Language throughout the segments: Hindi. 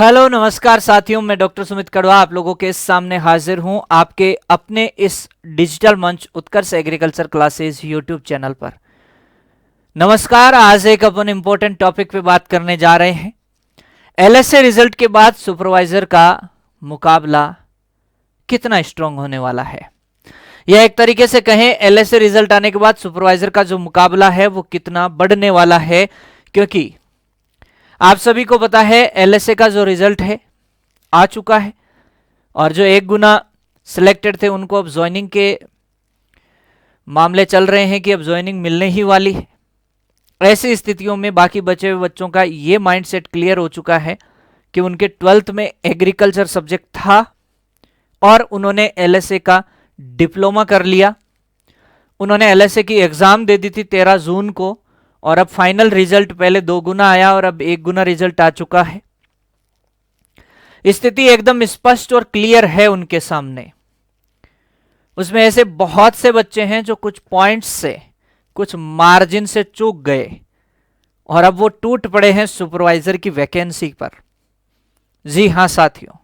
हेलो नमस्कार साथियों, मैं डॉक्टर सुमित कड़वा आप लोगों के सामने हाजिर हूं आपके अपने इस डिजिटल मंच उत्कर्ष एग्रीकल्चर क्लासेस यूट्यूब चैनल पर। नमस्कार, आज एक अपन इंपॉर्टेंट टॉपिक पे बात करने जा रहे हैं। एलएसए रिजल्ट के बाद सुपरवाइजर का मुकाबला कितना स्ट्रांग होने वाला है, या एक तरीके से कहें एलएसए रिजल्ट आने के बाद सुपरवाइजर का जो मुकाबला है वो कितना बढ़ने वाला है, क्योंकि आप सभी को पता है एलएसए का जो रिजल्ट है आ चुका है और जो 1 गुना सिलेक्टेड थे उनको अब ज्वाइनिंग के मामले चल रहे हैं कि अब ज्वाइनिंग मिलने ही वाली है। ऐसी स्थितियों में बाकी बचे हुए बच्चों का ये माइंडसेट क्लियर हो चुका है कि उनके 12th में एग्रीकल्चर सब्जेक्ट था और उन्होंने एलएसए का डिप्लोमा कर लिया। उन्होंने एलएसए की एग्जाम दे दी थी 13 जून को और अब फाइनल रिजल्ट पहले 2 गुना आया और अब 1 गुना रिजल्ट आ चुका है। स्थिति एकदम स्पष्ट और क्लियर है उनके सामने। उसमें ऐसे बहुत से बच्चे हैं जो कुछ पॉइंट्स से, कुछ मार्जिन से चूक गए और अब वो टूट पड़े हैं सुपरवाइजर की वैकेंसी पर। जी हां साथियों,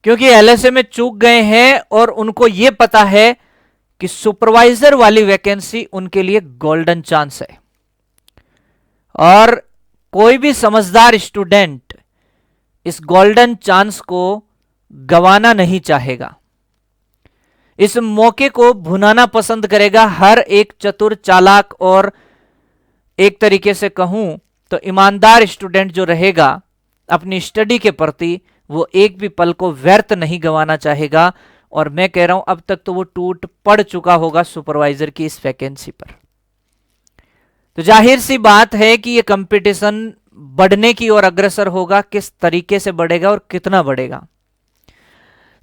क्योंकि एलएसए में चूक गए हैं और उनको यह पता है कि सुपरवाइजर वाली वैकेंसी उनके लिए गोल्डन चांस है और कोई भी समझदार स्टूडेंट इस गोल्डन चांस को गंवाना नहीं चाहेगा। इस मौके को भुनाना पसंद करेगा हर एक चतुर, चालाक और एक तरीके से कहूं तो ईमानदार स्टूडेंट जो रहेगा अपनी स्टडी के प्रति, वो एक भी पल को व्यर्थ नहीं गंवाना चाहेगा। और मैं कह रहा हूं अब तक तो वो टूट पड़ चुका होगा सुपरवाइजर की इस वैकेंसी पर। तो जाहिर सी बात है कि ये कंपटीशन बढ़ने की ओर अग्रसर होगा। किस तरीके से बढ़ेगा और कितना बढ़ेगा।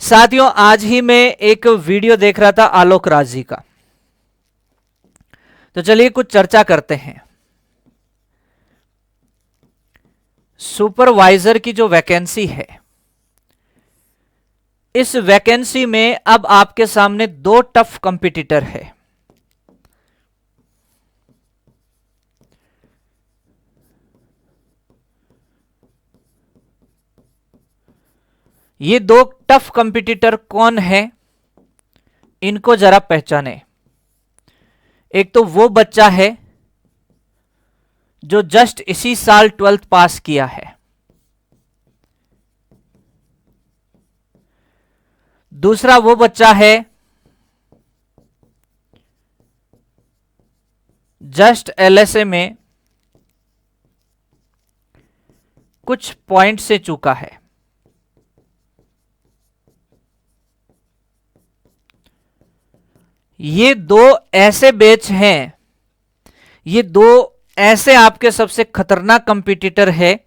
साथियों, आज ही मैं एक वीडियो देख रहा था आलोक राज जी का, तो चलिए कुछ चर्चा करते हैं। सुपरवाइजर की जो वैकेंसी है, इस वैकेंसी में अब आपके सामने 2 टफ कंपटीटर है। ये 2 टफ कंपटीटर कौन है, इनको जरा पहचाने। एक तो वो बच्चा है जो जस्ट इसी साल 12th पास किया है। दूसरा वो बच्चा है जस्ट एलएसए में कुछ पॉइंट से चूका है। ये 2 ऐसे बैच हैं, ये 2 ऐसे आपके सबसे खतरनाक कंपटीटर है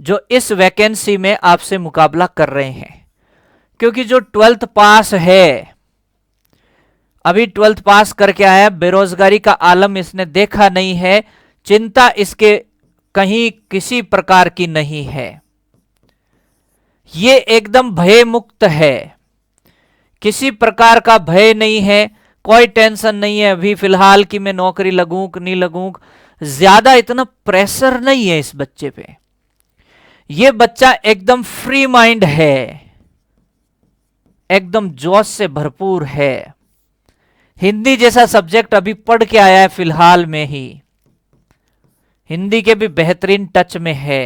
जो इस वैकेंसी में आपसे मुकाबला कर रहे हैं। क्योंकि जो 12th पास है, अभी 12th पास करके आया, बेरोजगारी का आलम इसने देखा नहीं है, चिंता इसके कहीं किसी प्रकार की नहीं है, ये एकदम भय मुक्त है, किसी प्रकार का भय नहीं है, कोई टेंशन नहीं है अभी फिलहाल कि मैं नौकरी लगूं कि नहीं लगूं। ज्यादा इतना प्रेशर नहीं है इस बच्चे पे। ये बच्चा एकदम फ्री माइंड है, एकदम जोश से भरपूर है। हिंदी जैसा सब्जेक्ट अभी पढ़ के आया है फिलहाल में ही, हिंदी के भी बेहतरीन टच में है।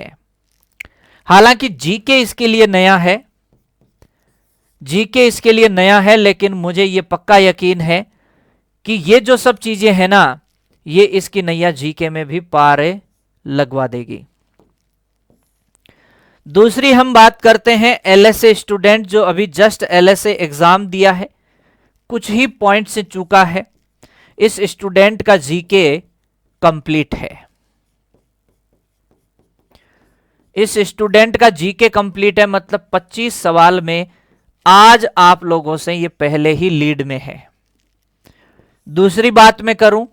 हालांकि जीके इसके लिए नया है, जीके इसके लिए नया है, लेकिन मुझे यह पक्का यकीन है कि ये जो सब चीजें हैं ना, ये इसकी नैया जीके में भी पार लगवा देगी। दूसरी हम बात करते हैं एलएसए स्टूडेंट जो अभी जस्ट एलएसए एग्जाम दिया है, कुछ ही पॉइंट से चूका है। इस स्टूडेंट का जीके कंप्लीट है। इस स्टूडेंट का जीके कंप्लीट है, मतलब 25 सवाल में आज आप लोगों से ये पहले ही लीड में है। दूसरी बात मैं करूं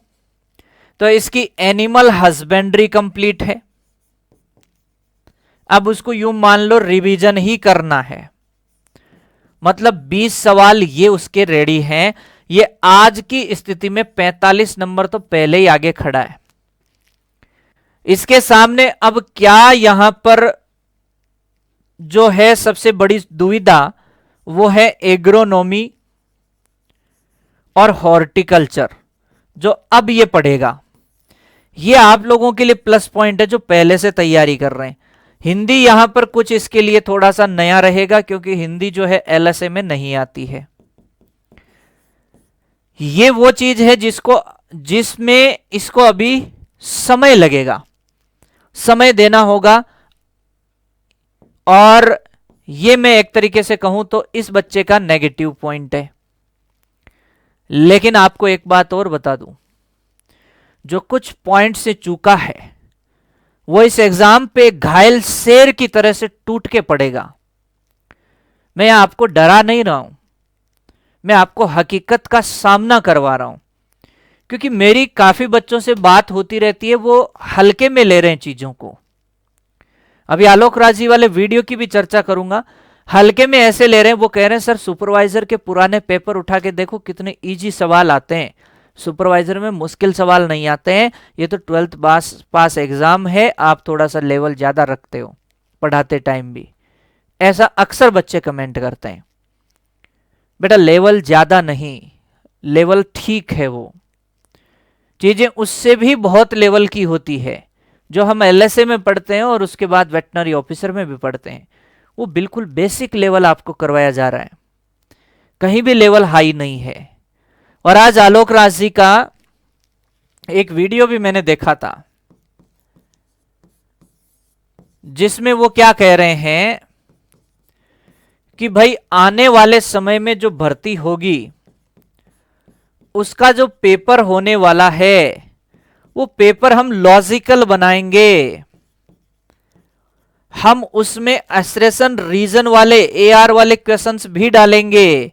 तो इसकी एनिमल हस्बेंड्री कंप्लीट है। अब उसको यूं मान लो रिवीजन ही करना है, मतलब 20 सवाल ये उसके रेडी हैं। ये आज की स्थिति में 45 नंबर तो पहले ही आगे खड़ा है। इसके सामने अब क्या यहां पर जो है सबसे बड़ी दुविधा, वो है एग्रोनॉमी और हॉर्टिकल्चर, जो अब ये पढ़ेगा। ये आप लोगों के लिए प्लस पॉइंट है जो पहले से तैयारी कर रहे हैं। हिंदी यहां पर कुछ इसके लिए थोड़ा सा नया रहेगा, क्योंकि हिंदी जो है एलएसए में नहीं आती है। ये वो चीज है जिसमें इसको अभी समय लगेगा, समय देना होगा। और ये मैं एक तरीके से कहूं तो इस बच्चे का नेगेटिव पॉइंट है। लेकिन आपको एक बात और बता दूं, जो कुछ पॉइंट से चूका है वो इस एग्जाम पे घायल शेर की तरह से टूट के पड़ेगा। मैं आपको डरा नहीं रहा हूं, मैं आपको हकीकत का सामना करवा रहा हूं, क्योंकि मेरी काफी बच्चों से बात होती रहती है, वो हल्के में ले रहे हैं चीजों को। अभी आलोक राज जी वाले वीडियो की भी चर्चा करूंगा, हल्के में ऐसे ले रहे हैं। वो कह रहे हैं सर सुपरवाइजर के पुराने पेपर उठा के देखो कितने इजी सवाल आते हैं, सुपरवाइजर में मुश्किल सवाल नहीं आते हैं, ये तो 12th पास एग्जाम है, आप थोड़ा सा लेवल ज्यादा रखते हो पढ़ाते टाइम भी। ऐसा अक्सर बच्चे कमेंट करते हैं। बेटा लेवल ज्यादा नहीं, लेवल ठीक है। वो चीजें उससे भी बहुत लेवल की होती है जो हम एलएसए में पढ़ते हैं और उसके बाद वेटनरी ऑफिसर में भी पढ़ते हैं। वो बिल्कुल बेसिक लेवल आपको करवाया जा रहा है, कहीं भी लेवल हाई नहीं है। और आज आलोक राज जी का एक वीडियो भी मैंने देखा था, जिसमें वो क्या कह रहे हैं कि भाई आने वाले समय में जो भर्ती होगी उसका जो पेपर होने वाला है वो पेपर हम लॉजिकल बनाएंगे, हम उसमें एसरेशन रीजन वाले एआर वाले क्वेश्चंस भी डालेंगे।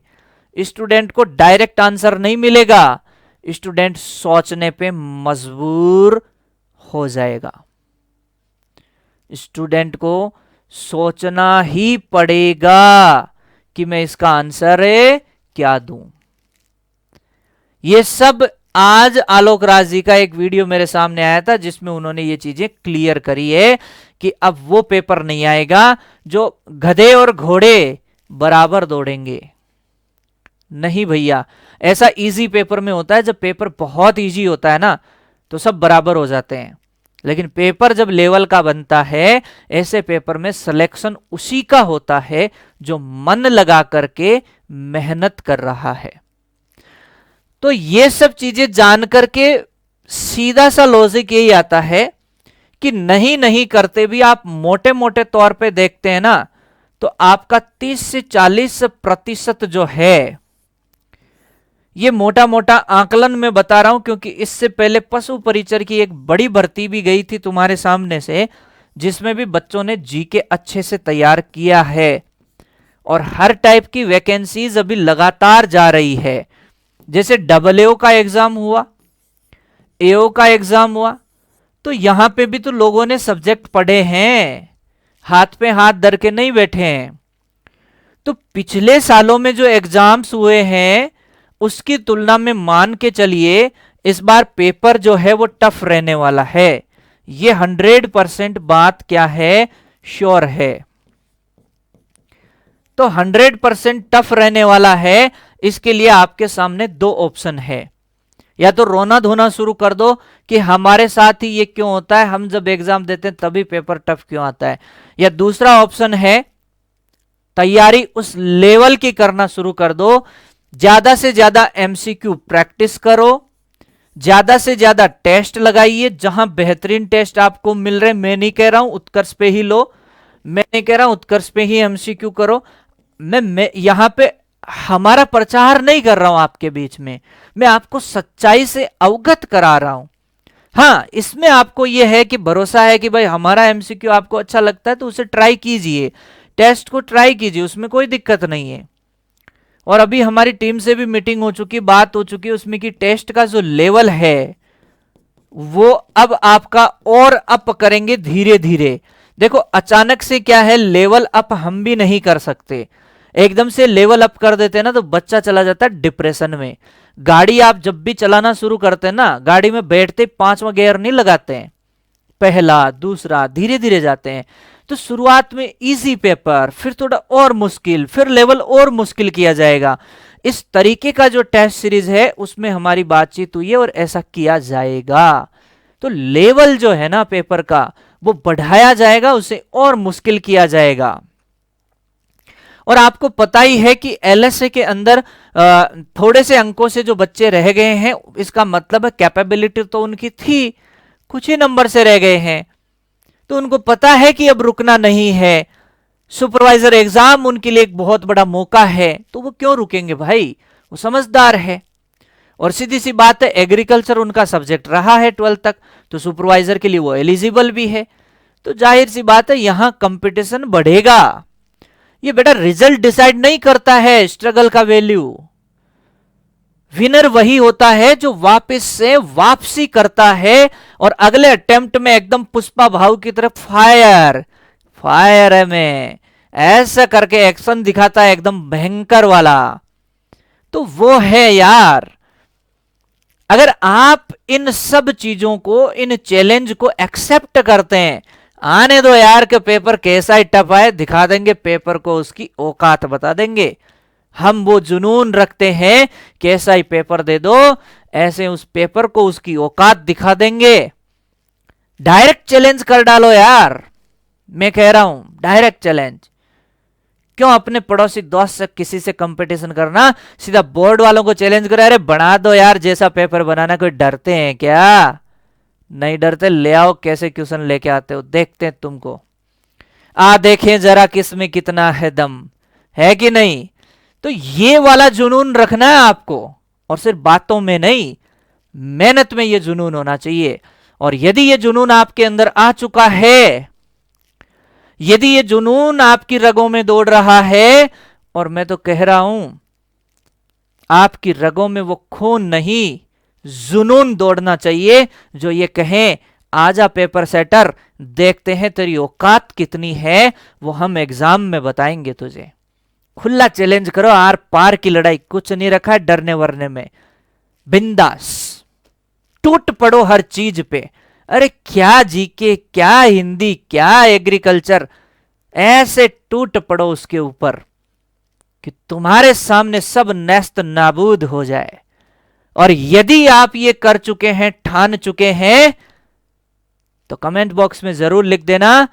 स्टूडेंट को डायरेक्ट आंसर नहीं मिलेगा, स्टूडेंट सोचने पे मजबूर हो जाएगा, स्टूडेंट को सोचना ही पड़ेगा कि मैं इसका आंसर क्या दूं। ये सब आज आलोक राज जी का एक वीडियो मेरे सामने आया था, जिसमें उन्होंने ये चीजें क्लियर करी है कि अब वो पेपर नहीं आएगा जो गधे और घोड़े बराबर दौड़ेंगे। नहीं भैया, ऐसा इजी पेपर में होता है, जब पेपर बहुत इजी होता है ना तो सब बराबर हो जाते हैं। लेकिन पेपर जब लेवल का बनता है, ऐसे पेपर में सिलेक्शन उसी का होता है जो मन लगा करके मेहनत कर रहा है। तो ये सब चीजें जान करके सीधा सा लॉजिक यही आता है कि नहीं करते भी आप मोटे मोटे तौर पे देखते हैं ना, तो आपका 30 से 40% जो है, ये मोटा मोटा आकलन में बता रहा हूं, क्योंकि इससे पहले पशु परिचर की एक बड़ी भर्ती भी गई थी तुम्हारे सामने से, जिसमें भी बच्चों ने जीके अच्छे से तैयार किया है। और हर टाइप की वैकेंसीज अभी लगातार जा रही है। जैसे AAO का एग्जाम हुआ, AO का एग्जाम हुआ, तो यहां पे भी तो लोगों ने सब्जेक्ट पढ़े हैं, हाथ पे हाथ धर के नहीं बैठे हैं। तो पिछले सालों में जो एग्जाम्स हुए हैं उसकी तुलना में मान के चलिए इस बार पेपर जो है वो टफ रहने वाला है। ये 100% बात क्या है, श्योर है। तो 100% टफ रहने वाला है। इसके लिए आपके सामने दो ऑप्शन है, या तो रोना धोना शुरू कर दो कि हमारे साथ ही ये क्यों होता है, हम जब एग्जाम देते हैं तभी पेपर टफ क्यों आता है, या दूसरा ऑप्शन है तैयारी उस लेवल की करना शुरू कर दो। ज्यादा से ज्यादा एमसीक्यू प्रैक्टिस करो, ज्यादा से ज्यादा टेस्ट लगाइए, जहां बेहतरीन टेस्ट आपको मिल रहे। मैं नहीं कह रहा हूं उत्कर्ष पे ही लो, मैं नहीं कह रहा हूं उत्कर्ष पे ही एमसीक्यू करो। मैं यहां पे हमारा प्रचार नहीं कर रहा हूं आपके बीच में, मैं आपको सच्चाई से अवगत करा रहा हूं। हाँ, इसमें आपको यह है कि भरोसा है कि भाई हमारा एमसीक्यू आपको अच्छा लगता है तो उसे ट्राई कीजिए, टेस्ट को ट्राई कीजिए, उसमें कोई दिक्कत नहीं है। और अभी हमारी टीम से भी मीटिंग हो चुकी, बात हो चुकी है उसमें कि टेस्ट का जो लेवल है वो अब आपका और अप करेंगे धीरे धीरे। देखो अचानक से क्या है, लेवल अप हम भी नहीं कर सकते, एकदम से लेवल अप कर देते हैं ना तो बच्चा चला जाता है डिप्रेशन में। गाड़ी आप जब भी चलाना शुरू करते हैं ना, गाड़ी में बैठते 5वां गियर नहीं लगाते हैं, पहला दूसरा धीरे धीरे जाते हैं। तो शुरुआत में इजी पेपर, फिर थोड़ा और मुश्किल, फिर लेवल और मुश्किल किया जाएगा। इस तरीके का जो टेस्ट सीरीज है उसमें हमारी बातचीत हुई है और ऐसा किया जाएगा। तो लेवल जो है ना पेपर का वो बढ़ाया जाएगा, उसे और मुश्किल किया जाएगा। और आपको पता ही है कि एलएसए के अंदर थोड़े से अंकों से जो बच्चे रह गए हैं, इसका मतलब है कैपेबिलिटी तो उनकी थी, कुछ ही नंबर से रह गए हैं। तो उनको पता है कि अब रुकना नहीं है, सुपरवाइजर एग्जाम उनके लिए एक बहुत बड़ा मौका है, तो वो क्यों रुकेंगे भाई, वो समझदार है। और सीधी सी बात है, एग्रीकल्चर उनका सब्जेक्ट रहा है 12th तक, तो सुपरवाइजर के लिए वो एलिजिबल भी है। तो जाहिर सी बात है यहां कंपटीशन बढ़ेगा। ये बेटा रिजल्ट डिसाइड नहीं करता है स्ट्रगल का वैल्यू। विनर वही होता है जो वापस से वापसी करता है और अगले अटेम्प्ट में एकदम पुष्पा भाव की तरफ फायर फायर है में ऐसा करके एक्शन दिखाता है एकदम भयंकर वाला। तो वो है यार। अगर आप इन सब चीजों को, इन चैलेंज को एक्सेप्ट करते हैं, आने दो यार के पेपर कैसा ही टफ आए, दिखा देंगे पेपर को उसकी औकात बता देंगे। हम वो जुनून रखते हैं, कैसा ही पेपर दे दो ऐसे उस पेपर को उसकी औकात दिखा देंगे। डायरेक्ट चैलेंज कर डालो यार, मैं कह रहा हूं डायरेक्ट चैलेंज। क्यों अपने पड़ोसी दोस्त से किसी से कंपटीशन करना, सीधा बोर्ड वालों को चैलेंज करो, अरे बना दो यार जैसा पेपर बनाना। कोई डरते हैं क्या? नहीं डरते, ले आओ कैसे क्वेश्चन लेके आते हो, देखते हैं तुमको। देखें जरा किसमें कितना है दम, है कि नहीं। तो ये वाला जुनून रखना है आपको, और सिर्फ बातों में नहीं, मेहनत में ये जुनून होना चाहिए। और यदि ये जुनून आपके अंदर आ चुका है, यदि ये जुनून आपकी रगों में दौड़ रहा है, और मैं तो कह रहा हूं आपकी रगों में वो खून नहीं जुनून दौड़ना चाहिए जो ये कहें आजा पेपर सेटर, देखते हैं तेरी औकात कितनी है, वो हम एग्जाम में बताएंगे तुझे। खुला चैलेंज करो, आर पार की लड़ाई, कुछ नहीं रखा है डरने वरने में, बिंदास टूट पड़ो हर चीज पे। अरे क्या जीके, क्या हिंदी, क्या एग्रीकल्चर, ऐसे टूट पड़ो उसके ऊपर कि तुम्हारे सामने सब नेस्त नाबूद हो जाए। और यदि आप ये कर चुके हैं, ठान चुके हैं, तो कमेंट बॉक्स में जरूर लिख देना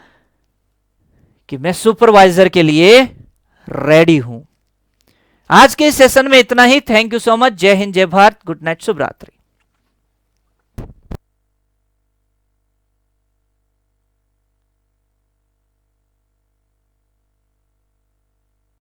कि मैं सुपरवाइजर के लिए रेडी हूं। आज के इस सेशन में इतना ही। Thank you so much. जय हिंद, जय भारत, गुड नाइट, शुभ रात्रि।